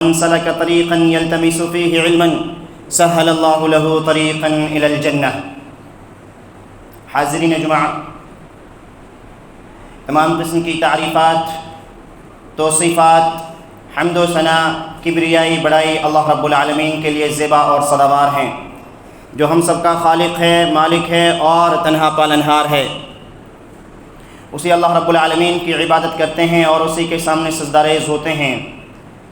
من سلك طريقا يلتمس فيه علما سهل الله له طريقا إلى الجنة۔ حاضرین جماعت، تمام قسم کی تعریفات، توصیفات، حمد و ثنا، کبریائی، بڑائی اللہ رب العالمین کے لیے زیبا اور سزاوار ہیں، جو ہم سب کا خالق ہے، مالک ہے اور تنہا پالنہار ہے۔ اسی اللہ رب العالمین کی عبادت کرتے ہیں اور اسی کے سامنے سجدہ ریز ہوتے ہیں۔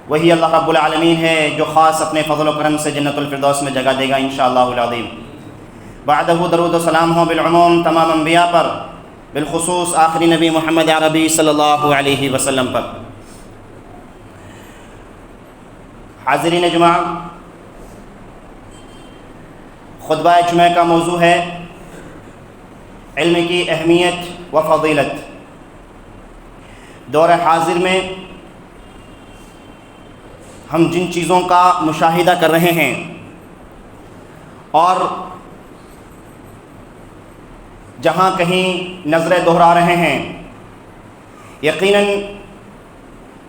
وہی اللہ رب العالمین ہے جو خاص اپنے فضل و کرم سے جنت الفردوس میں جگہ دے گا انشاءاللہ العظیم۔ بعدہ درود و سلام ہو بالعموم تمام انبیاء پر، بالخصوص آخری نبی محمد عربی صلی اللہ علیہ وسلم پر۔ حاضرین جماعت، خطبہ جمعہ کا موضوع ہے علم کی اہمیت و فضیلت۔ دور حاضر میں ہم جن چیزوں کا مشاہدہ کر رہے ہیں اور جہاں کہیں نظریں دہرا رہے ہیں، یقیناً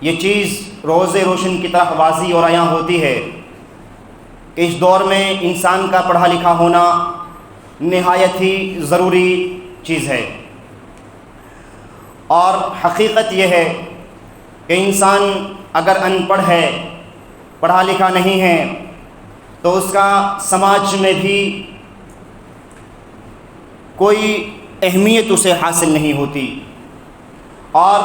یہ چیز روز روشن کی طرح واضح اور عیاں ہوتی ہے کہ اس دور میں انسان کا پڑھا لکھا ہونا نہایت ہی ضروری چیز ہے، اور حقیقت یہ ہے کہ انسان اگر ان پڑھ ہے، پڑھا لکھا نہیں ہے، تو اس کا سماج میں بھی کوئی اہمیت اسے حاصل نہیں ہوتی، اور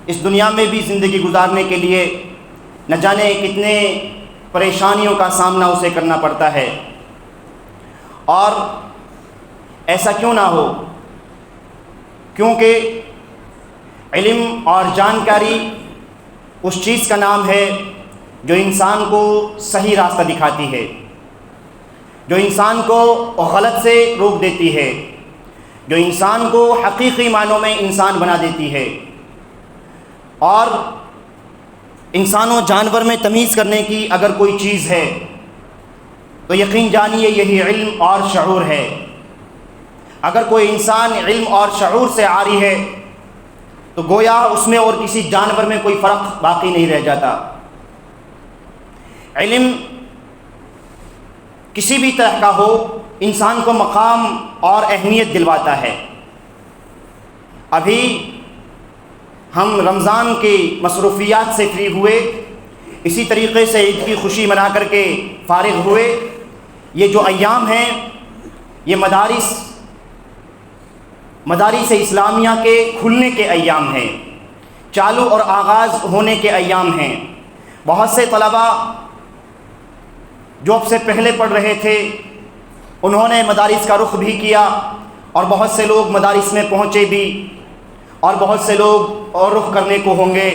اس دنیا میں بھی زندگی گزارنے کے لیے نہ جانے کتنے پریشانیوں کا سامنا اسے کرنا پڑتا ہے۔ اور ایسا کیوں نہ ہو، کیونکہ علم اور جانکاری اس چیز کا نام ہے جو انسان کو صحیح راستہ دکھاتی ہے، جو انسان کو غلط سے روک دیتی ہے، جو انسان کو حقیقی معنوں میں انسان بنا دیتی ہے، اور انسان و جانور میں تمیز کرنے کی اگر کوئی چیز ہے تو یقین جانیے یہی علم اور شعور ہے۔ اگر کوئی انسان علم اور شعور سے عاری ہے تو گویا اس میں اور کسی جانور میں کوئی فرق باقی نہیں رہ جاتا۔ علم کسی بھی طرح کا ہو، انسان کو مقام اور اہمیت دلواتا ہے۔ ابھی ہم رمضان کی مصروفیات سے فری ہوئے، اسی طریقے سے عید کی خوشی منا کر کے فارغ ہوئے۔ یہ جو ایام ہیں یہ مدارس اسلامیہ کے کھلنے کے ایام ہیں، چالو اور آغاز ہونے کے ایام ہیں۔ بہت سے طلباء جو اب سے پہلے پڑھ رہے تھے انہوں نے مدارس کا رخ بھی کیا، اور بہت سے لوگ مدارس میں پہنچے بھی، اور بہت سے لوگ اور رخ کرنے کو ہوں گے،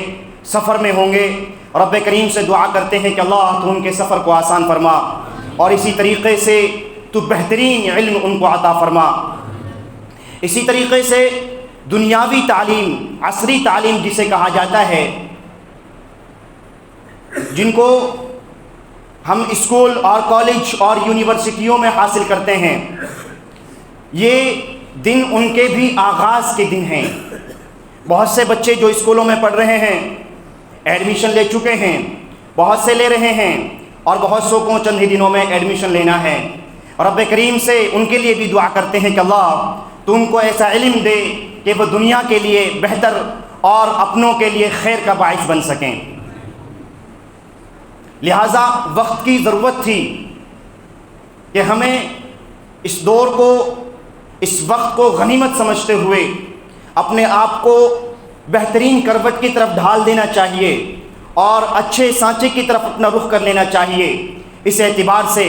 سفر میں ہوں گے۔ رب کریم سے دعا کرتے ہیں کہ اللہ تو ان کے سفر کو آسان فرما، اور اسی طریقے سے تو بہترین علم ان کو عطا فرما۔ اسی طریقے سے دنیاوی تعلیم، عصری تعلیم جسے کہا جاتا ہے، جن کو ہم اسکول اور کالج اور یونیورسٹیوں میں حاصل کرتے ہیں، یہ دن ان کے بھی آغاز کے دن ہیں۔ بہت سے بچے جو اسکولوں میں پڑھ رہے ہیں ایڈمیشن لے چکے ہیں، بہت سے لے رہے ہیں، اور بہت سو کو چند ہی دنوں میں ایڈمیشن لینا ہے۔ رب کریم سے ان کے لیے بھی دعا کرتے ہیں کہ اللہ تو ان کو ایسا علم دے کہ وہ دنیا کے لیے بہتر اور اپنوں کے لیے خیر کا باعث بن سکیں۔ لہٰذا وقت کی ضرورت تھی کہ ہمیں اس دور کو، اس وقت کو غنیمت سمجھتے ہوئے اپنے آپ کو بہترین کروٹ کی طرف ڈھال دینا چاہیے اور اچھے سانچے کی طرف اپنا رخ کر لینا چاہیے۔ اس اعتبار سے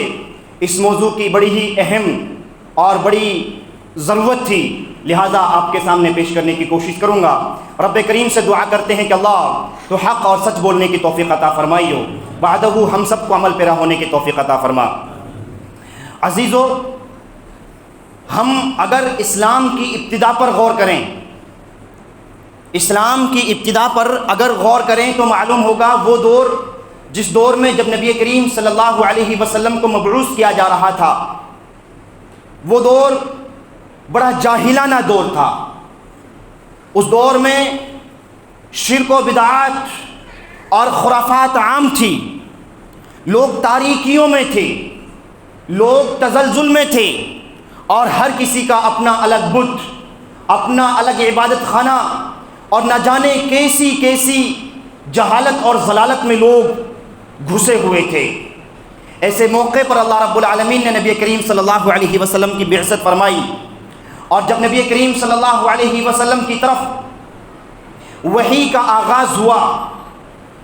اس موضوع کی بڑی ہی اہم اور بڑی ضرورت تھی، لہٰذا آپ کے سامنے پیش کرنے کی کوشش کروں گا۔ رب کریم سے دعا کرتے ہیں کہ اللہ تو حق اور سچ بولنے کی توفیق عطا فرمائی ہو، بعدہ ہم سب کو عمل پیرا ہونے کی توفیق عطا فرما۔ عزیزو، ہم اگر اسلام کی ابتدا پر غور کریں، اسلام کی ابتدا پر اگر غور کریں تو معلوم ہوگا وہ دور، جس دور میں جب نبی کریم صلی اللہ علیہ وسلم کو مبعوث کیا جا رہا تھا، وہ دور بڑا جاہلانہ دور تھا۔ اس دور میں شرک و بدعات اور خرافات عام تھی، لوگ تاریکیوں میں تھے، لوگ تزلزل میں تھے، اور ہر کسی کا اپنا الگ بت، اپنا الگ عبادت خانہ، اور نہ جانے کیسی کیسی جہالت اور ضلالت میں لوگ گھسے ہوئے تھے۔ ایسے موقع پر اللہ رب العالمین نے نبی کریم صلی اللہ علیہ وسلم کی بعثت فرمائی، اور جب نبی کریم صلی اللہ علیہ وسلم کی طرف وحی کا آغاز ہوا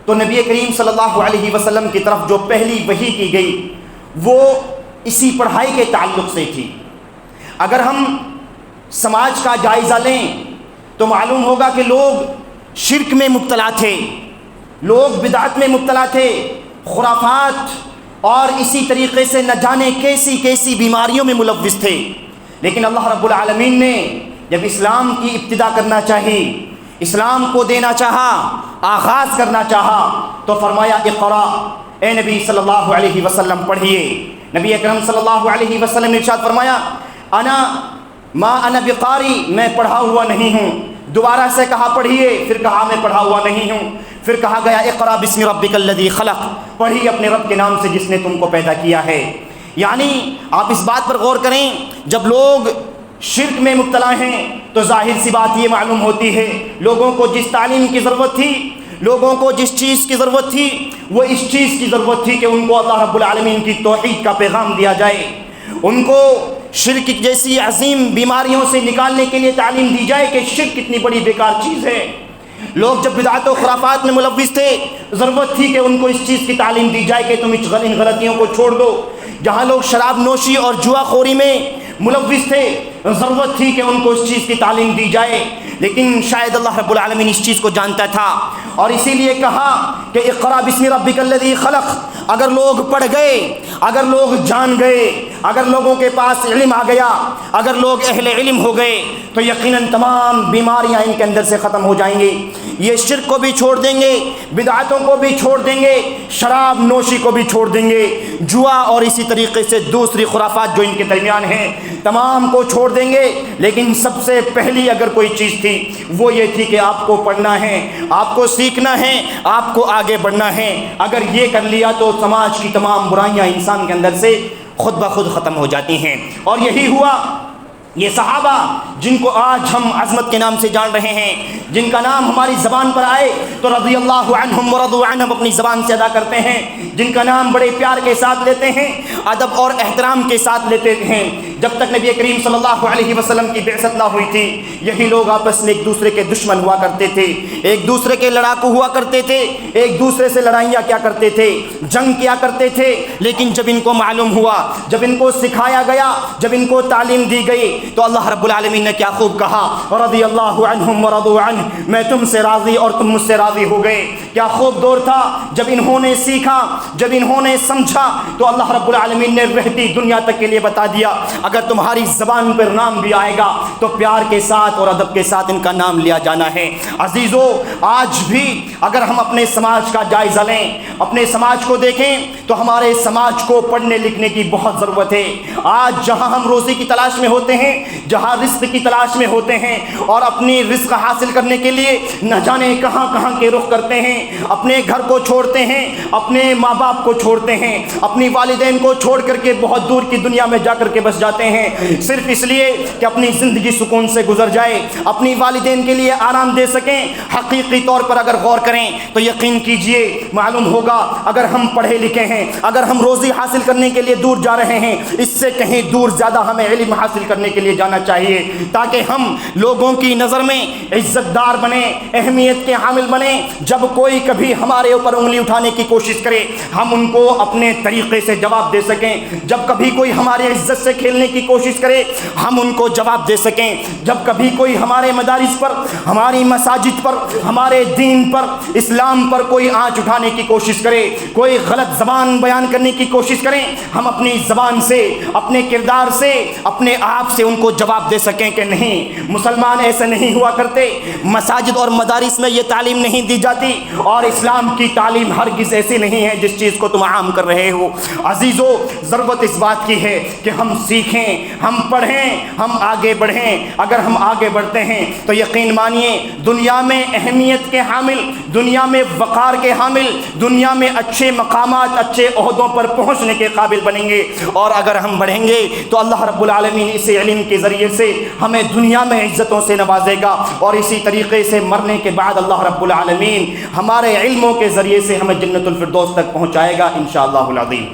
تو نبی کریم صلی اللہ علیہ وسلم کی طرف جو پہلی وحی کی گئی وہ اسی پڑھائی کے تعلق سے تھی۔ اگر ہم سماج کا جائزہ لیں تو معلوم ہوگا کہ لوگ شرک میں مبتلا تھے، لوگ بدعت میں مبتلا تھے، خرافات اور اسی طریقے سے نہ جانے کیسی کیسی بیماریوں میں ملوث تھے۔ لیکن اللہ رب العالمین نے جب اسلام کی ابتدا کرنا چاہی، اسلام کو دینا چاہا، آغاز کرنا چاہا، تو فرمایا اقرا، اے نبی صلی اللہ علیہ وسلم پڑھیے۔ نبی اکرم صلی اللہ علیہ وسلم نے ارشاد فرمایا انا بقاری، میں پڑھا ہوا نہیں ہوں۔ دوبارہ سے کہا پڑھیے، پھر کہا میں پڑھا ہوا نہیں ہوں، پھر کہا گیا اقرا بسم ربک الذی خلق، پڑھیے اپنے رب کے نام سے جس نے تم کو پیدا کیا ہے۔ یعنی آپ اس بات پر غور کریں، جب لوگ شرک میں مبتلا ہیں تو ظاہر سی بات یہ معلوم ہوتی ہے لوگوں کو جس تعلیم کی ضرورت تھی، لوگوں کو جس چیز کی ضرورت تھی، وہ اس چیز کی ضرورت تھی کہ ان کو اللہ رب العالمین کی توحید کا پیغام دیا جائے، ان کو شرک جیسی عظیم بیماریوں سے نکالنے کے لیے تعلیم دی جائے کہ شرک کتنی بڑی بیکار چیز ہے۔ لوگ جب بدعت و خرافات میں ملوث تھے، ضرورت تھی کہ ان کو اس چیز کی تعلیم دی جائے کہ تم ان غلطیوں کو چھوڑ دو۔ جہاں لوگ شراب نوشی اور جوا خوری میں ملوث تھے، ضرورت تھی کہ ان کو اس چیز کی تعلیم دی جائے، لیکن شاید اللہ رب العالمین اس چیز کو جانتا تھا، اور اسی لیے کہا کہ اقرا بسم ربک الذی خلق۔ اگر لوگ پڑھ گئے، اگر لوگ جان گئے، اگر لوگوں کے پاس علم آ گیا، اگر لوگ اہل علم ہو گئے تو یقیناً تمام بیماریاں ان کے اندر سے ختم ہو جائیں گی۔ یہ شرک کو بھی چھوڑ دیں گے، بدعتوں کو بھی چھوڑ دیں گے، شراب نوشی کو بھی چھوڑ دیں گے، جوا اور اسی طریقے سے دوسری خرافات جو ان کے درمیان ہیں تمام کو چھوڑ دیں گے۔ لیکن سب سے پہلی اگر کوئی چیز تھی وہ یہ تھی کہ آپ کو پڑھنا ہے، آپ کو سیکھنا ہے، آپ کو آگے بڑھنا ہے۔ اگر یہ کر لیا تو سماج کی تمام برائیاں انسان کے اندر سے خود بخود ختم ہو جاتی ہیں، اور یہی ہوا۔ یہ صحابہ جن کو آج ہم عظمت کے نام سے جان رہے ہیں، جن کا نام ہماری زبان پر آئے تو رضی اللہ عنہم ورضوا عنہم اپنی زبان سے ادا کرتے ہیں، جن کا نام بڑے پیار کے ساتھ لیتے ہیں، ادب اور احترام کے ساتھ لیتے ہیں۔ جب تک نبی کریم صلی اللہ علیہ وسلم کی بعثت نہ ہوئی تھی، یہی لوگ آپس میں ایک دوسرے کے دشمن ہوا کرتے تھے، ایک دوسرے کے لڑاکو ہوا کرتے تھے، ایک دوسرے سے لڑائیاں کیا کرتے تھے، جنگ کیا کرتے تھے۔ لیکن جب ان کو معلوم ہوا، جب ان کو سکھایا گیا، جب ان کو تعلیم دی گئی تو اللہ رب العالمین نے کیا خوب کہا، رضی اللہ عنہم ورضوا عنہ، میں تم سے راضی اور تم مجھ سے راضی ہو گئے۔ کیا خوب دور تھا جب انہوں نے سیکھا، جب انہوں نے سمجھا تو اللہ رب العالمین نے رہتی دنیا تک کے لیے بتا دیا اگر تمہاری زبان پر نام بھی آئے گا تو پیار کے ساتھ اور ادب کے ساتھ ان کا نام لیا جانا ہے۔ عزیزو، آج بھی اگر ہم اپنے سماج کا جائزہ لیں، اپنے سماج کو دیکھیں تو ہمارے سماج کو پڑھنے لکھنے کی بہت ضرورت ہے۔ آج جہاں ہم روزی کی تلاش میں ہوتے ہیں، جہاں رزق کی تلاش میں ہوتے ہیں اور اپنی رزق حاصل کرنے کے لیے نہ جانے کہاں کہاں کے رخ کرتے ہیں، اپنے گھر کو چھوڑتے ہیں، اپنے ماں باپ کو چھوڑتے ہیں، اپنی والدین کو چھوڑ کر کے بہت دور کی دنیا میں جا کر کے بس جاتے ہیں، صرف اس لیے کہ اپنی زندگی سکون سے گزر جائے، اپنی والدین کے لیے آرام دے سکیں۔ حقیقی طور پر اگر غور کریں تو یقین کیجئے معلوم ہوگا اگر ہم پڑھے لکھے ہیں، اگر ہم روزی حاصل کرنے کے لیے دور جا رہے ہیں، اس سے کہیں دور زیادہ ہمیں علم حاصل کرنے کے لیے جانا چاہیے تاکہ ہم لوگوں کی نظر میں عزت دار بنیں، اہمیت کے حامل بنیں۔ جب کوئی کبھی ہمارے اوپر انگلی اٹھانے کی کوشش کرے ہم ان کو اپنے طریقے سے جواب دے سکیں، جب کبھی کوئی ہماری عزت سے کھیلنے کی کوشش کرے ہم ان کو جواب دے سکیں، جب کبھی کوئی ہمارے مدارس پر، ہماری مساجد پر، ہمارے دین پر، اسلام پر کوئی آنچ اٹھانے کی کوشش کرے، کوئی غلط زبان بیان کرنے کی کوشش کریں، ہم اپنی زبان سے، اپنے کردار سے، اپنے آپ سے ان کو جواب دے سکیں کہ نہیں، مسلمان ایسے نہیں ہوا کرتے، مساجد اور مدارس میں یہ تعلیم نہیں دی جاتی، اور اسلام کی تعلیم ہرگز ایسی نہیں ہے جس چیز کو تم عام کر رہے ہو۔ عزیزو، ضرورت اس بات کی ہے کہ ہم سیکھیں، سیکھیں، ہم پڑھیں، ہم آگے بڑھیں۔ اگر ہم آگے بڑھتے ہیں تو یقین مانیے دنیا میں اہمیت کے حامل، دنیا میں وقار کے حامل، دنیا میں اچھے مقامات، اچھے عہدوں پر پہنچنے کے قابل بنیں گے۔ اور اگر ہم بڑھیں گے تو اللہ رب العالمین اس علم کے ذریعے سے ہمیں دنیا میں عزتوں سے نوازے گا، اور اسی طریقے سے مرنے کے بعد اللہ رب العالمین ہمارے علموں کے ذریعے سے ہمیں جنت الفردوس تک پہنچائے گا انشاءاللہ العظیم۔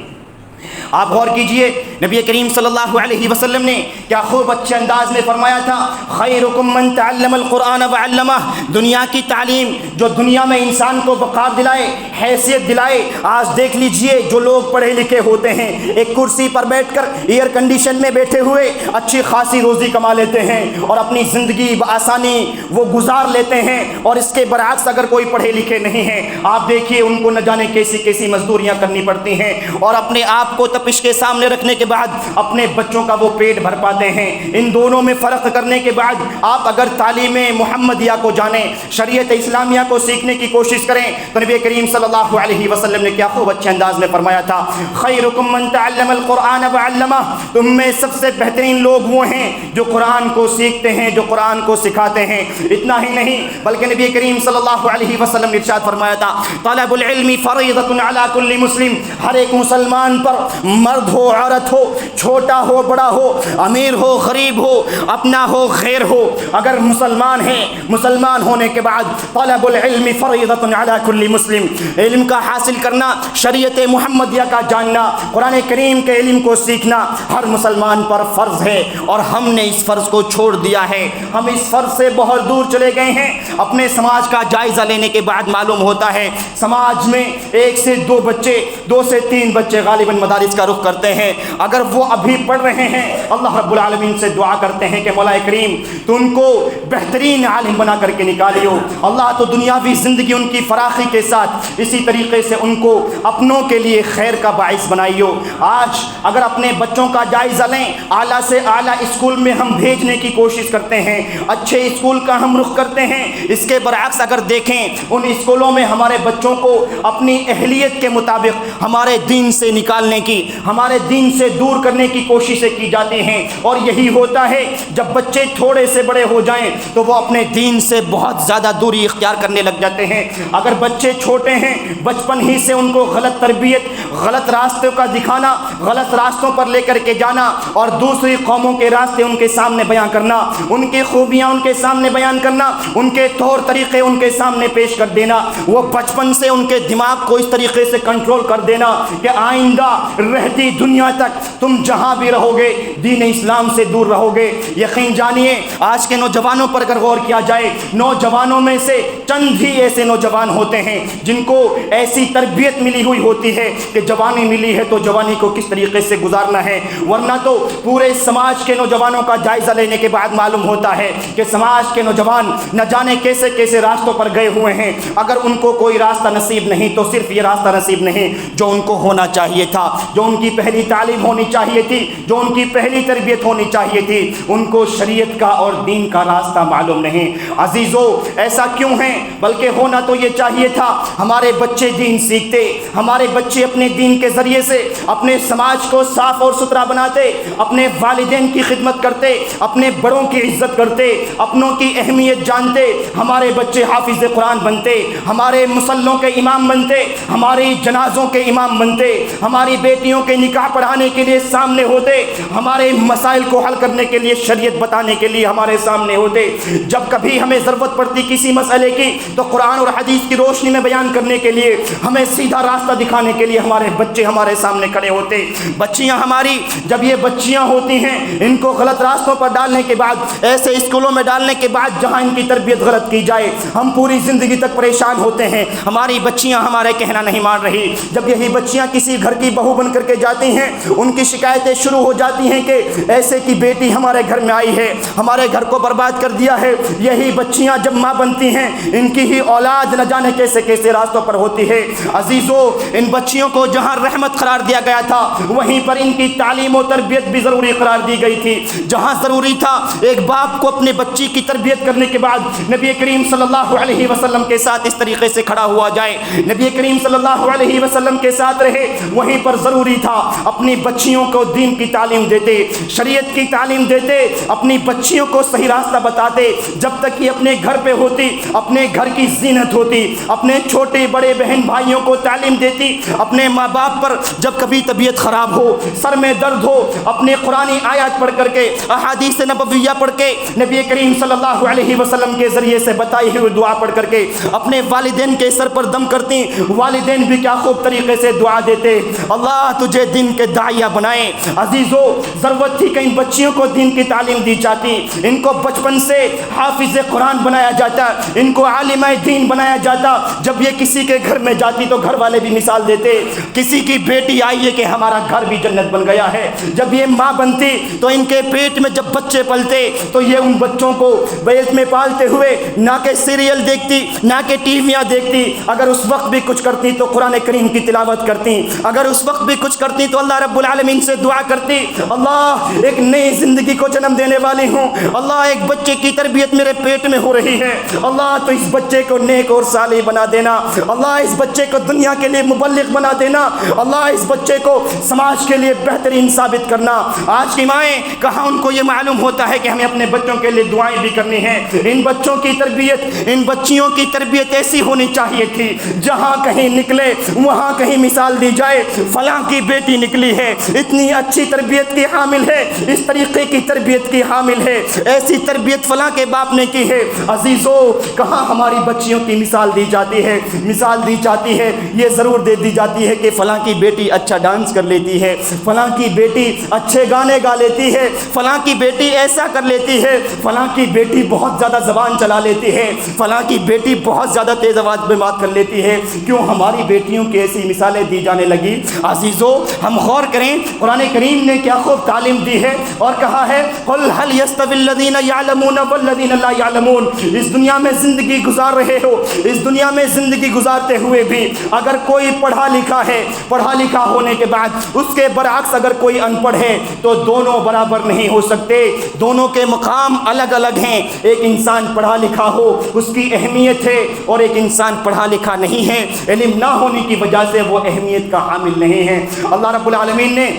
آپ غور کیجئے نبی کریم صلی اللہ علیہ وسلم نے کیا خوب اچھے انداز میں فرمایا تھا، خیرکم من تعلم القرآن وعلمہ۔ دنیا کی تعلیم جو دنیا میں انسان کو وقار دلائے، حیثیت دلائے۔ آج دیکھ لیجئے جو لوگ پڑھے لکھے ہوتے ہیں ایک کرسی پر بیٹھ کر ایئر کنڈیشن میں بیٹھے ہوئے اچھی خاصی روزی کما لیتے ہیں اور اپنی زندگی بآسانی وہ گزار لیتے ہیں، اور اس کے برعکس اگر کوئی پڑھے لکھے نہیں ہیں آپ دیکھیے ان کو نہ جانے کیسی کیسی مزدوریاں کرنی پڑتی ہیں، اور اپنے آپ کو تپش کے سامنے رکھنے کے بعد اپنے بچوں کا وہ پیٹ بھر پاتے ہیں۔ ان دونوں میں فرق کرنے کے بعد آپ اگر تعلیم محمدیہ کو جانیں، شریعت اسلامیہ کو سیکھنے کی کوشش کریں تو نبی کریم صلی اللہ علیہ وسلم نے کیا خوب اچھے انداز میں فرمایا تھا، خیرکم من تعلم القرآن وعلمہ۔ تم میں سب سے بہترین لوگ وہ ہیں جو قرآن کو سیکھتے ہیں، جو قرآن کو سکھاتے ہیں۔ اتنا ہی نہیں بلکہ نبی کریم صلی اللہ علیہ وسلم نے ارشاد فرمایا تھا، طلب العلم فریضۃ علی کل مسلم۔ ہر ایک مسلمان پر، مرد ہو عورت ہو، چھوٹا ہو بڑا ہو، امیر ہو غریب ہو، اپنا ہو غیر ہو، اگر مسلمان ہے مسلمان ہونے کے بعد طلب العلم فریضۃ علی کل مسلم، علم کا حاصل کرنا، شریعت محمدیہ کا جاننا، قرآن کریم کے علم کو سیکھنا ہر مسلمان پر فرض ہے، اور ہم نے اس فرض کو چھوڑ دیا ہے۔ ہم اس فرض سے بہت دور چلے گئے ہیں۔ اپنے سماج کا جائزہ لینے کے بعد معلوم ہوتا ہے سماج میں 1 سے 2 بچے، 2 سے 3 بچے غالباً مدارس کا رخ کرتے ہیں۔ اگر وہ ابھی پڑھ رہے ہیں اللہ رب العالمین سے دعا کرتے ہیں کہ مولا کریم تو ان کو بہترین عالم بنا کر کے نکالیو۔ اللہ تو دنیاوی زندگی ان کی فراخی کے ساتھ اسی طریقے سے ان کو اپنوں کے لیے خیر کا باعث بنائیو۔ آج اگر اپنے بچوں کا جائزہ لیں، اعلیٰ سے اعلیٰ اسکول میں ہم بھیجنے کی کوشش کرتے ہیں، اچھے اسکول کا ہم رخ کرتے ہیں۔ اس کے برعکس اگر دیکھیں ان اسکولوں میں ہمارے بچوں کو اپنی اہلیت کے مطابق ہمارے دین سے نکالنے کی، ہمارے دین سے دور کرنے کی کوششیں کی جاتی ہیں، اور یہی ہوتا ہے جب بچے تھوڑے سے بڑے ہو جائیں تو وہ اپنے دین سے بہت زیادہ دوری اختیار کرنے لگ جاتے ہیں۔ اگر بچے چھوٹے ہیں بچپن ہی سے ان کو غلط تربیت، غلط راستوں کا دکھانا، غلط راستوں پر لے کر کے جانا، اور دوسری قوموں کے راستے ان کے سامنے بیان کرنا، ان کی خوبیاں ان کے سامنے بیان کرنا، ان کے طور طریقے ان کے سامنے پیش کر دینا، وہ بچپن سے ان کے دماغ کو اس طریقے سے کنٹرول کر دینا کہ آئندہ رہتی دنیا تک تم جہاں بھی رہو گے دین اسلام سے دور رہو گے۔ یقین جانیے آج کے نوجوانوں پر اگر غور کیا جائے، نوجوانوں میں سے چند ہی ایسے نوجوان ہوتے ہیں جن کو ایسی تربیت ملی ہوئی ہوتی ہے کہ جوانی ملی ہے تو جوانی کو کس طریقے سے گزارنا ہے، ورنہ تو پورے سماج کے نوجوانوں کا جائزہ لینے کے بعد معلوم ہوتا ہے کہ سماج کے نوجوان نہ جانے کیسے کیسے راستوں پر گئے ہوئے ہیں۔ اگر ان کو کوئی راستہ نصیب نہیں تو صرف یہ راستہ نصیب نہیں جو ان کو ہونا چاہیے تھا، جو ان کی پہلی تعلیم ہونی چاہیے تھی، جو ان کی پہلی تربیت ہونی چاہیے تھی، ان کو شریعت کا اور دین کا راستہ معلوم نہیں۔ عزیزو ایسا کیوں ہے؟ بلکہ ہونا تو یہ چاہیے تھا ہمارے بچے دین سیکھتے، ہمارے بچے اپنے دین کے ذریعے سے اپنے سماج کو صاف اور ستھرا بناتے، اپنے والدین کی خدمت کرتے، اپنے بڑوں کی عزت کرتے، اپنوں کی اہمیت جانتے، ہمارے بچے حافظ قرآن بنتے، ہمارے مصلوں کے امام بنتے، ہماری جنازوں کے امام بنتے، ہماری بیٹیوں کے نکاح پڑھانے کے لیے سامنے ہوتے، ہمارے مسائل کو حل کرنے کے لیے شریعت بتانے کے لیے ہمارے سامنے ہوتے۔ جب کبھی ہمیں ضرورت پڑتی کسی مسئلے کی تو قرآن اور حدیث کی روشنی میں بیان کرنے کے لیے، ہمیں سیدھا راستہ دکھانے کے لیے ہمارے بچے ہمارے سامنے کھڑے ہوتے۔ بچیاں ہماری جب یہ بچیاں ہوتی ہیں ان کو غلط راستوں پر ڈالنے کے بعد، ایسے اسکولوں میں ڈالنے کے بعد جہاں ان کی تربیت غلط کی جائے، ہم پوری زندگی تک پریشان ہوتے ہیں۔ ہماری بچیاں ہمارے کہنا نہیں مان رہی۔ جب یہی بچیاں کسی گھر کی بہو بن کر کے جاتی ہیں ان کی شکایتیں شروع ہو جاتی ہیں کہ ایسے کی بیٹی ہمارے گھر میں آئی ہے، ہمارے گھر کو برباد کر دیا ہے۔ یہی بچیاں جب ماں بنتی ہیں ان کی ہی اولاد نہ جانے کیسے کیسے راستوں پر ہوتی ہے۔ عزیزو ان بچیوں کو جہاں رحمت قرار دیا گیا تھا وہیں پر ان کی تعلیم و تربیت بھی ضروری قرار دی گئی تھی۔ جہاں ضروری تھا ایک باپ کو اپنے بچی کی تربیت کرنے کے بعد نبی کریم صلی اللہ علیہ وسلم کے ساتھ اس طریقے سے کھڑا ہوا جائے، نبی کریم صلی اللہ علیہ وسلم کے ساتھ رہے، وہیں پر ضروری تھا اپنی بچیوں کو دین کی تعلیم دیتے، شریعت کی تعلیم دیتے، اپنی بچیوں کو صحیح راستہ بتاتے۔ جب تک یہ اپنے گھر پہ ہوتی اپنے گھر کی زینت ہوتی، اپنے چھوٹے بڑے بہن بھائیوں کو تعلیم دیتی، اپنے ماں باپ پر جب کبھی طبیعت خراب ہو، سر میں درد ہو، اپنے قرآنی آیات پڑھ کر کے، احادیث نبویہ پڑھ کے، نبی کریم صلی اللہ علیہ وسلم کے ذریعے سے بتائی ہوئی دعا پڑھ کر کے اپنے والدین کے سر پر دم کرتی۔ والدین بھی کیا خوب طریقے سے دعا دیتے، اللہ تجھے دین کے داعیہ بنائے۔ عزیزو، ضرورت تھی کہ ان بچیوں کو دین کی تعلیم دی جاتی، ان کو بچپن سے حافظ قرآن بنایا جاتا، ان کو عالمہ دین بنایا جاتا۔ جب یہ کسی کے گھر میں جاتی تو گھر والے بھی مثال دیتے، کسی کی بیٹی آئی ہے کہ ہمارا گھر بھی جنت بن گیا ہے۔ جب یہ ماں بنتی تو ان کے پیٹ میں جب بچے پلتے تو یہ ان بچوں کو پیٹ میں پالتے ہوئے نہ کہ سیریل دیکھتی نہ کہ ٹیویاں دیکھتی، اگر اس وقت بھی کچھ کرتی تو قرآن کریم کی تلاوت کرتی، اگر اس وقت بھی کچھ کرتی تو اللہ رب العالمین سے دعا کرتی، اللہ ایک نئی زندگی کو جنم دینے والی ہوں، اللہ ایک بچے کی تربیت میرے پیٹ میں ہو رہی ہے، اللہ تو اس بچے کو نیک اور صالح بنا دینا، اللہ اس بچے کو دنیا کے لیے مبلغ بنا دینا، اللہ اس بچے کو سماج کے لیے بہترین ثابت کرنا۔ آج کی مائیں کہاں ان کو یہ معلوم ہوتا ہے کہ ہمیں اپنے بچوں کے لیے دعائیں بھی کرنی ہیں۔ ان بچوں کی تربیت، ان بچیوں کی تربیت ایسی ہونی چاہیے تھی جہاں کہیں نکلے وہاں کہیں مثال دی جائے، فلاں کی بیٹی نکلی ہے، اتنی اچھی تربیت کی حامل ہے، اس طریقے کی تربیت کی حامل ہے، ایسی تربیت فلاں کے باپ نے کی ہے۔ عزیزو، کہاں ہماری بچیوں کی مثال دی جاتی ہے؟ مثال دی جاتی ہے، یہ ضرور دے دی جاتی ہے کہ فلاں کی بیٹی اچھا ڈانس کر لیتی ہے، فلاں کی بیٹی اچھے گانے گا لیتی ہے، فلاں کی بیٹی ایسا کر لیتی ہے، فلاں کی بیٹی بہت زیادہ زبان چلا لیتی ہے، فلاں کی بیٹی بہت زیادہ تیز آواز میں بات کر لیتی ہے۔ کیوں ہماری بیٹیوں کی ایسی مثالیں دی جانے لگی؟ عزیزو، ہم غور کریں، قرآن کریم نے کیا خوب تعلیم دی ہے اور کہا ہے قُلْ هَلْ يَسْتَوِي الَّذِينَ يَعْلَمُونَ وَالَّذِينَ لَا يَعْلَمُونَ۔ اس دنیا میں زندگی گزار رہے ہو، اس دنیا میں زندگی گزارتے ہوئے بھی اگر کوئی پڑھا لکھا ہے، پڑھا لکھا ہونے کے بعد اس کے برعکس اگر کوئی ان پڑھ ہے تو دونوں برابر نہیں ہو سکتے، دونوں کے مقام الگ الگ ہیں۔ ایک انسان پڑھا لکھا ہو اس کی اہمیت ہے اور ایک انسان پڑھا لکھا نہیں ہے، علم نہ ہونے کی وجہ سے وہ اہمیت کا حامل نہیں ہے۔ اللہ رب العالمین نے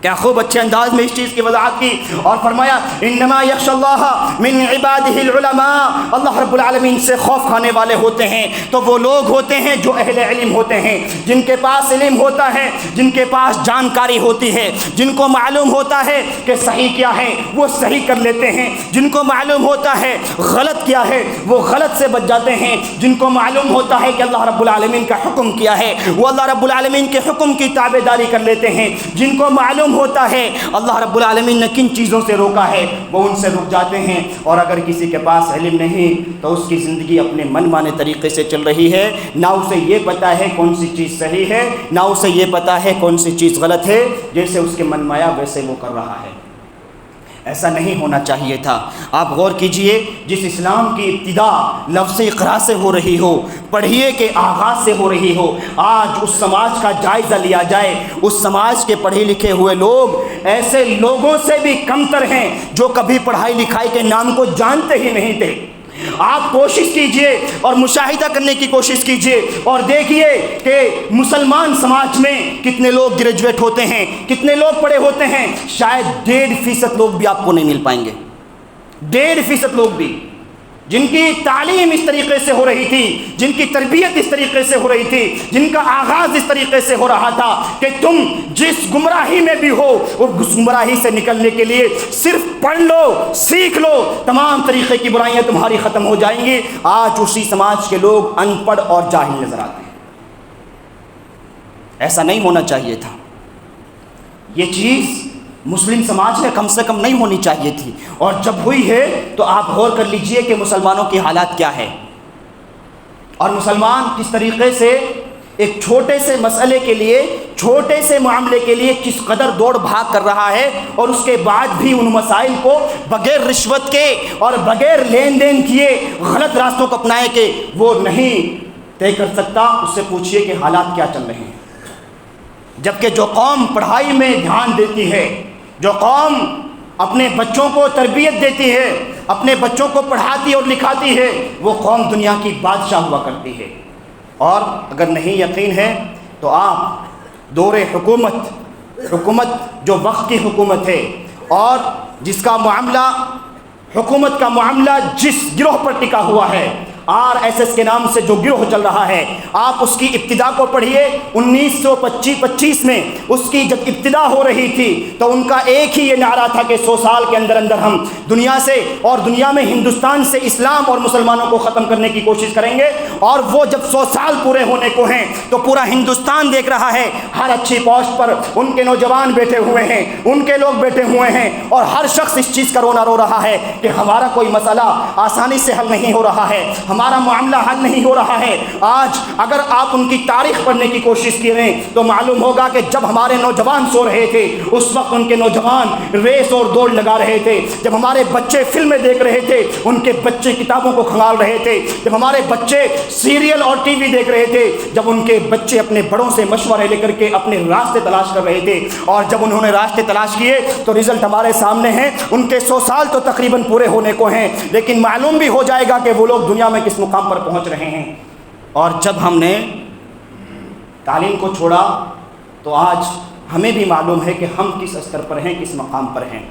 کیا خوب اچھے انداز میں اس چیز کی وضاحت کی اور فرمایا انما یخشی اللہ من عبادہ العلماء۔ اللہ رب العالمین سے خوف کھانے والے ہوتے ہیں تو وہ لوگ ہوتے ہیں جو اہل علم ہوتے ہیں، جن کے پاس علم ہوتا ہے، جن کے پاس جانکاری ہوتی ہے، جن کو معلوم ہوتا ہے کہ صحیح کیا ہے وہ صحیح کر لیتے ہیں، جن کو معلوم ہوتا ہے غلط کیا ہے وہ غلط سے بچ جاتے ہیں، جن کو معلوم ہوتا ہے کہ اللہ رب العالمین کا حکم کیا ہے وہ اللہ رب العالمین کے حکم کی تابعداری کر لیتے ہیں، جن کو معلوم ہوتا ہے اللہ رب العالمین نے کن چیزوں سے روکا ہے وہ ان سے رک جاتے ہیں۔ اور اگر کسی کے پاس علم نہیں تو اس کی زندگی اپنے من مانے طریقے سے چل رہی ہے، نہ اسے یہ پتہ ہے کون سی چیز صحیح ہے نہ اسے یہ پتہ ہے کون سی چیز غلط ہے، جیسے اس کے من مایا ویسے وہ کر رہا ہے۔ ایسا نہیں ہونا چاہیے تھا۔ آپ غور کیجئے، جس اسلام کی ابتدا لفظ اقرا سے ہو رہی ہو، پڑھیے کے آغاز سے ہو رہی ہو، آج اس سماج کا جائزہ لیا جائے، اس سماج کے پڑھے لکھے ہوئے لوگ ایسے لوگوں سے بھی کمتر ہیں جو کبھی پڑھائی لکھائی کے نام کو جانتے ہی نہیں تھے۔ آپ کوشش کیجئے اور مشاہدہ کرنے کی کوشش کیجئے اور دیکھیے کہ مسلمان سماج میں کتنے لوگ گریجویٹ ہوتے ہیں، کتنے لوگ پڑھے ہوتے ہیں، شاید 1.5% لوگ بھی آپ کو نہیں مل پائیں گے، 1.5% لوگ بھی، جن کی تعلیم اس طریقے سے ہو رہی تھی، جن کی تربیت اس طریقے سے ہو رہی تھی، جن کا آغاز اس طریقے سے ہو رہا تھا کہ تم جس گمراہی میں بھی ہو اس گمراہی سے نکلنے کے لیے صرف پڑھ لو، سیکھ لو، تمام طریقے کی برائیاں تمہاری ختم ہو جائیں گی۔ آج اسی سماج کے لوگ ان پڑھ اور جاہل نظر آتے ہیں۔ ایسا نہیں ہونا چاہیے تھا، یہ چیز مسلم سماج میں کم سے کم نہیں ہونی چاہیے تھی، اور جب ہوئی ہے تو آپ غور کر لیجئے کہ مسلمانوں کی حالات کیا ہے اور مسلمان کس طریقے سے ایک چھوٹے سے مسئلے کے لیے، چھوٹے سے معاملے کے لیے کس قدر دوڑ بھاگ کر رہا ہے، اور اس کے بعد بھی ان مسائل کو بغیر رشوت کے اور بغیر لین دین کیے غلط راستوں کو اپنائے کہ وہ نہیں طے کر سکتا۔ اس سے پوچھئے کہ حالات کیا چل رہے ہیں۔ جبکہ جو قوم پڑھائی میں دھیان دیتی ہے، جو قوم اپنے بچوں کو تربیت دیتی ہے، اپنے بچوں کو پڑھاتی اور لکھاتی ہے، وہ قوم دنیا کی بادشاہ ہوا کرتی ہے۔ اور اگر نہیں یقین ہے تو آپ دور حکومت جو وقت کی حکومت ہے اور جس کا معاملہ، حکومت کا معاملہ جس گروہ پر ٹکا ہوا ہے، RSS کے نام سے جو گروہ چل رہا ہے، آپ اس کی ابتدا کو پڑھیے۔ 1925 میں اس کی جب ابتدا ہو رہی تھی تو ان کا ایک ہی یہ نعرہ تھا کہ 100 سال کے اندر اندر ہم دنیا سے اور دنیا میں ہندوستان سے اسلام اور مسلمانوں کو ختم کرنے کی کوشش کریں گے۔ اور وہ جب 100 سال پورے ہونے کو ہیں تو پورا ہندوستان دیکھ رہا ہے، ہر اچھی پوسٹ پر ان کے نوجوان بیٹھے ہوئے ہیں، ان کے لوگ بیٹھے ہوئے ہیں، اور ہر شخص اس چیز کا رونا رو رہا ہے کہ ہمارا کوئی مسئلہ آسانی سے حل نہیں ہو رہا ہے، ہمارا معاملہ حل نہیں ہو رہا ہے۔ آج اگر آپ ان کی تاریخ پڑھنے کی کوشش کریں تو معلوم ہوگا کہ جب ہمارے نوجوان سو رہے تھے اس وقت ان کے نوجوان ریس اور دوڑ لگا رہے تھے، جب ہمارے بچے فلمیں دیکھ رہے تھے ان کے بچے کتابوں کو کھنگال رہے تھے، جب ہمارے بچے سیریل اور ٹی وی دیکھ رہے تھے، جب ان کے بچے اپنے بڑوں سے مشورے لے کر کے اپنے راستے تلاش کر رہے تھے، اور جب انہوں نے راستے تلاش کیے تو رزلٹ ہمارے سامنے ہیں۔ ان کے 100 سال تو تقریباً پورے ہونے کو ہیں، لیکن معلوم بھی ہو جائے گا کہ وہ لوگ دنیا میں کس مقام پر پہنچ رہے ہیں۔ اور جب ہم نے تعلیم کو چھوڑا تو آج ہمیں بھی معلوم ہے کہ ہم کس استر پر ہیں، کس مقام پر ہیں۔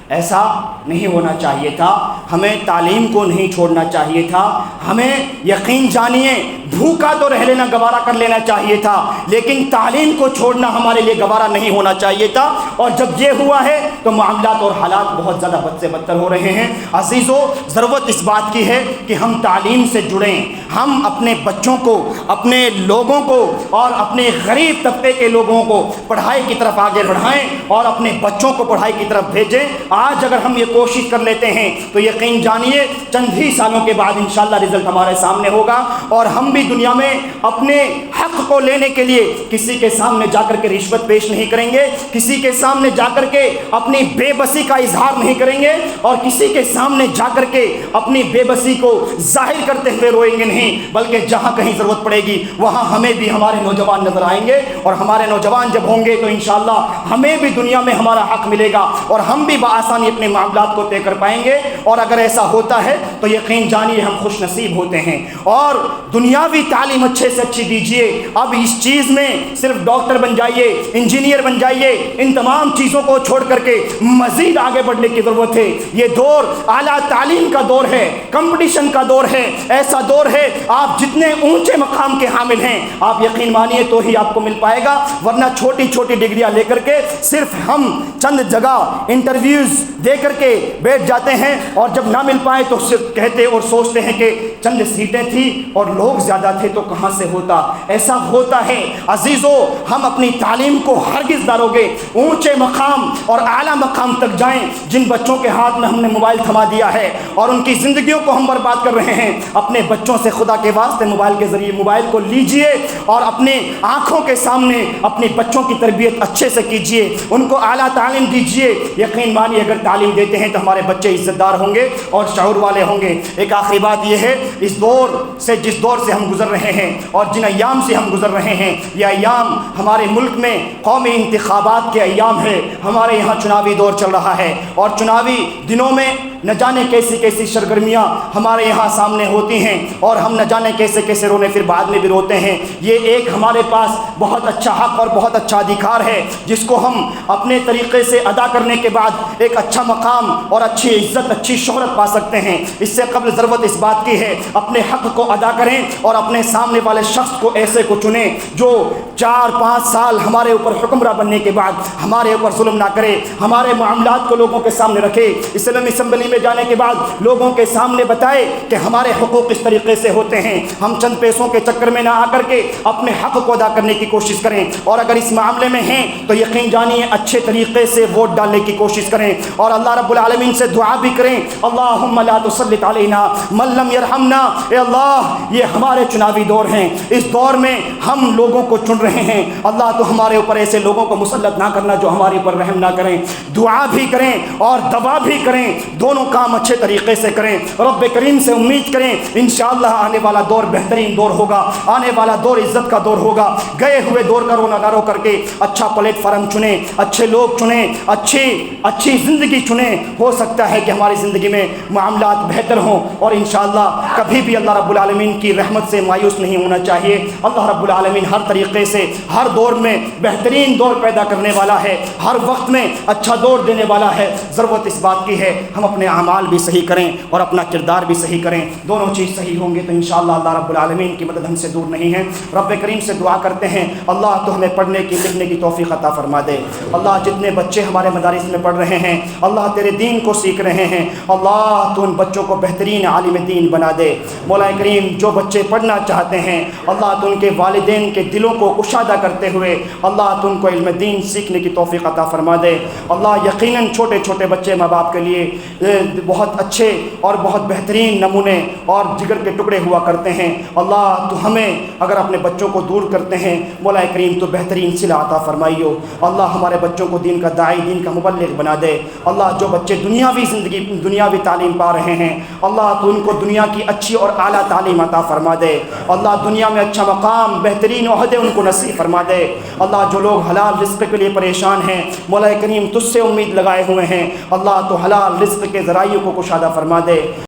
ایسا نہیں ہونا چاہیے تھا، ہمیں تعلیم کو نہیں چھوڑنا چاہیے تھا، ہمیں یقین جانیے بھوکا تو رہ لینا گوارا کر لینا چاہیے تھا، لیکن تعلیم کو چھوڑنا ہمارے لیے گوارا نہیں ہونا چاہیے تھا۔ اور جب یہ ہوا ہے تو معاملات اور حالات بہت زیادہ بد سے بدتر ہو رہے ہیں۔ عزیزو، ضرورت اس بات کی ہے کہ ہم تعلیم سے جڑیں، ہم اپنے بچوں کو، اپنے لوگوں کو اور اپنے غریب طبقے کے لوگوں کو پڑھائی کی طرف آگے بڑھائیں اور اپنے بچوں کو پڑھائی کی طرف بھیجیں۔ آج اگر ہم یہ کوشش کر لیتے ہیں تو یقین جانیے چند ہی سالوں کے بعد انشاءاللہ رزلٹ ہمارے سامنے ہوگا، اور ہم بھی دنیا میں اپنے حق کو لینے کے لیے کسی کے سامنے جا کر کے رشوت پیش نہیں کریں گے، کسی کے سامنے جا کر کے اپنی بے بسی کا اظہار نہیں کریں گے، اور کسی کے سامنے جا کر کے اپنی بے بسی کو ظاہر کرتے ہوئے روئیں گے نہیں، بلکہ جہاں کہیں ضرورت پڑے گی وہاں ہمیں بھی ہمارے نوجوان نظر آئیں گے، اور ہمارے نوجوان جب ہوں گے تو انشاءاللہ ہمیں بھی دنیا میں ہمارا حق ملے گا اور ہم بھی بآسانی اپنے معاملات کو طے کر پائیں گے۔ اور اگر ایسا ہوتا ہے تو یقین جانیے ہم خوش نصیب ہوتے ہیں۔ اور دنیاوی تعلیم اچھے سے اچھی دیجیے، اب اس چیز میں صرف ڈاکٹر بن جائیے، انجینئر بن جائیے، ان تمام چیزوں کو چھوڑ کر کے مزید آگے بڑھنے کی ضرورت ہے۔ یہ دور اعلیٰ تعلیم کا دور ہے، کمپٹیشن کا دور ہے، ایسا دور ہے آپ جتنے اونچے مقام کے حامل ہیں آپ یقین مانیے تو ہی آپ کو مل پائے گا، ورنہ چھوٹی چھوٹی ڈگریاں لے کر کے صرف ہم چند جگہ انٹرویوز دے کر کے بیٹھ جاتے ہیں، اور جب نہ مل پائے تو صرف کہتے اور سوچتے ہیں کہ چند سیٹیں تھیں اور لوگ زیادہ تھے تو کہاں سے ہوتا۔ ایسا ہوتا ہے عزیزو، ہم اپنی تعلیم کو ہرگز نہ روکیں، اونچے مقام اور اعلیٰ مقام تک جائیں۔ جن بچوں کے ہاتھ میں ہم نے موبائل تھما دیا ہے اور ان کی زندگیوں کو ہم برباد کر رہے ہیں، اپنے بچوں سے خدا کے واسطے موبائل کے ذریعے موبائل کو لیجئے اور اپنے آنکھوں کے سامنے اپنے بچوں کی تربیت اچھے سے کیجئے، ان کو اعلیٰ تعلیم دیجئے۔ یقین مانیے اگر تعلیم دیتے ہیں تو ہمارے بچے عزت دار ہوں گے اور شعور والے ہوں گے۔ ایک آخری بات یہ ہے، اس دور سے جس دور سے ہم گزر رہے ہیں اور جن ایام سے ہم گزر رہے ہیں، یہ ایام ہمارے ملک میں قومی انتخابات کے ایام ہے، ہمارے یہاں چناوی دور چل رہا ہے، اور چناوی دنوں میں نہ جانے کیسی کیسی سرگرمیاں ہمارے یہاں سامنے ہوتی ہیں، اور ہم نہ جانے کیسے کیسے رونے پھر بعد میں بھی روتے ہیں۔ یہ ایک ہمارے پاس بہت اچھا حق اور بہت اچھا ادھیکار ہے جس کو ہم اپنے طریقے سے ادا کرنے کے بعد ایک اچھا مقام اور اچھی عزت، اچھی شہرت پا سکتے ہیں۔ اس سے قبل ضرورت اس بات کی ہے اپنے حق کو ادا کریں اور اپنے سامنے والے شخص کو ایسے کو چنیں جو 4-5 سال ہمارے اوپر حکمراں بننے کے بعد ہمارے اوپر ظلم نہ کرے، ہمارے معاملات کو لوگوں کے سامنے رکھے، اسلامی اسمبلی میں جانے کے بعد لوگوں کے سامنے بتائے کہ ہمارے حقوق اس طریقے سے ہوتے ہیں۔ ہم چند پیسوں کے چکر میں نہ آ کر کے اپنے حق کو ادا کرنے کی کوشش کریں، اور اگر اس معاملے میں ہیں تو یقین جانیے اچھے طریقے سے ووٹ ڈالنے کی کوشش کریں، اور اللہ رب العالمین سے دعا بھی کریں، اللہم لا تسلط علینا من لم یرحمنا، اے اللہ یہ ہمارے چناوی دور ہیں، اس دور میں ہم لوگوں کو چن رہے ہیں، اللہ تو ہمارے اوپر ایسے لوگوں کو مسلط نہ کرنا جو ہمارے اوپر رحم نہ کریں۔ دعا بھی کریں اور دعا بھی کریں، دونوں کام اچھے طریقے سے کریں، رب کریم سے امید کریں انشاءاللہ آنے والا دور بہترین دور ہوگا، آنے والا دور عزت کا دور ہوگا۔ گئے ہوئے دور کا رونا نہ رو کر کے اچھا پلیٹ فارم چنیں، اچھے لوگ چنیں، اچھی زندگی چنیں، ہو سکتا ہے کہ ہماری زندگی میں معاملات بہتر ہوں، اور انشاءاللہ کبھی بھی اللہ رب العالمین کی رحمت سے مایوس نہیں ہونا چاہیے۔ اللہ رب العالمین ہر طریقے سے ہر دور میں بہترین دور پیدا کرنے والا ہے، ہر وقت میں اچھا دور دینے والا ہے۔ ضرورت اس بات کی ہے ہم اپنے اعمال بھی صحیح کریں اور اپنا کردار بھی صحیح کریں، دونوں چیز صحیح ہوں گے تو انشاءاللہ اللہ رب العالمین کی مدد ہم سے دور نہیں ہے۔ رب کریم سے دعا کرتے ہیں اللہ تو ہمیں پڑھنے کی لکھنے کی توفیق عطا فرما دے۔ اللہ جتنے بچے ہمارے مدارس میں پڑھ رہے ہیں، اللہ تیرے دین کو سیکھ رہے ہیں، اللہ تو ان بچوں کو بہترین عالم دین بنا دے۔ مولا کریم جو بچے پڑھنا چاہتے ہیں اللہ تو ان کے والدین کے دلوں کو کشادہ کرتے ہوئے اللہ تو ان کو علم دین سیکھنے کی توفیق عطا فرما دے۔ اللہ یقیناً چھوٹے چھوٹے بچے ماں باپ کے لیے بہت اچھے اور بہت بہترین نمونے اور جگر کے ٹکڑے ہوا کرتے ہیں۔ اللہ تو ہمیں اگر اپنے بچوں کو دور کرتے ہیں مولا کریم تو بہترین صلہ عطا فرمائیو۔ اللہ ہمارے بچوں کو دین کا داعی، دین کا مبلغ بنا دے۔ اللہ جو بچے دنیاوی زندگی، دنیاوی تعلیم پا رہے ہیں اللہ تو ان کو دنیا کی اچھی اور اعلیٰ تعلیم عطا فرما دے۔ اللہ دنیا میں اچھا مقام، بہترین عہدے ان کو نصیب فرما دے۔ اللہ جو لوگ حلال رزق کے لیے پریشان ہیں مولا کریم تجھ سے امید لگائے ہوئے ہیں اللہ تو حلال رزق کے ذرائع کو کشادہ فرما دے۔